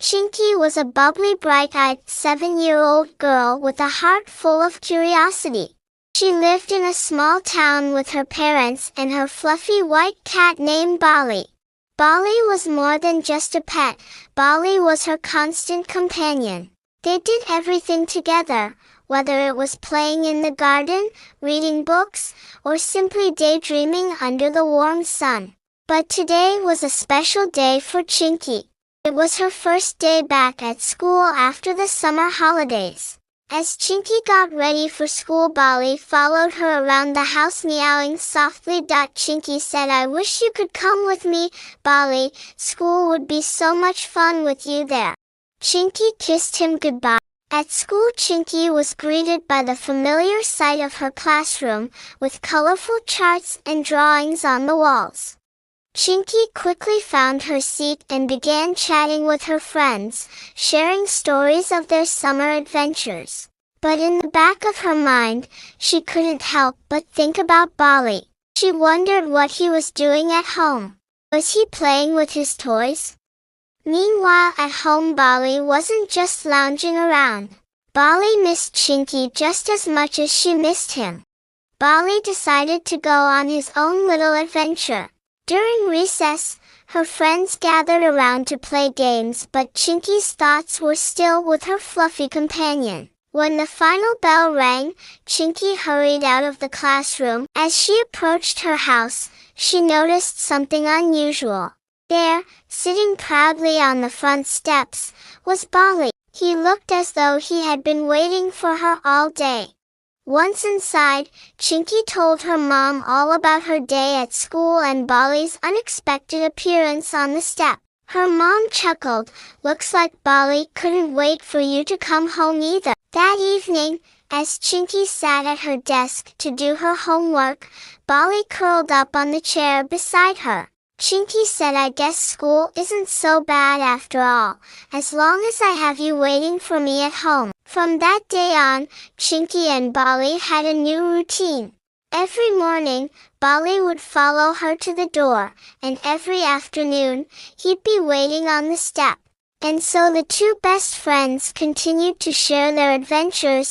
Chinky was a bubbly, bright-eyed 7-year-old girl with a heart full of curiosity. She lived in a small town with her parents and her fluffy white cat named Bali. Bali was more than just a pet. Bali was her constant companion. They did everything together, whether it was playing in the garden, reading books, or simply daydreaming under the warm sun. But today was a special day for Chinky. It was her first day back at school after the summer holidays. As Chinky got ready for school, Bali followed her around the house meowing softly. Chinky said, "I wish you could come with me, Bali. School would be so much fun with you there." Chinky kissed him goodbye. At school, Chinky was greeted by the familiar sight of her classroom, with colorful charts and drawings on the walls. Chinky quickly found her seat and began chatting with her friends, sharing stories of their summer adventures. But in the back of her mind, she couldn't help but think about Bali. She wondered what he was doing at home. Was he playing with his toys? Meanwhile, at home, Bali wasn't just lounging around. Bali missed Chinky just as much as she missed him. Bali decided to go on his own little adventure. During recess, her friends gathered around to play games, but Chinky's thoughts were still with her fluffy companion. When the final bell rang, Chinky hurried out of the classroom. As she approached her house, she noticed something unusual. There, sitting proudly on the front steps, was Bali. He looked as though he had been waiting for her all day. Once inside, Chinky told her mom all about her day at school and Bali's unexpected appearance on the step. Her mom chuckled, "Looks like Bali couldn't wait for you to come home either." That evening, as Chinky sat at her desk to do her homework, Bali curled up on the chair beside her. Chinky said, "I guess school isn't so bad after all, as long as I have you waiting for me at home." From that day on, Chinky and Bali had a new routine. Every morning, Bali would follow her to the door, and every afternoon, he'd be waiting on the step. And so the two best friends continued to share their adventures,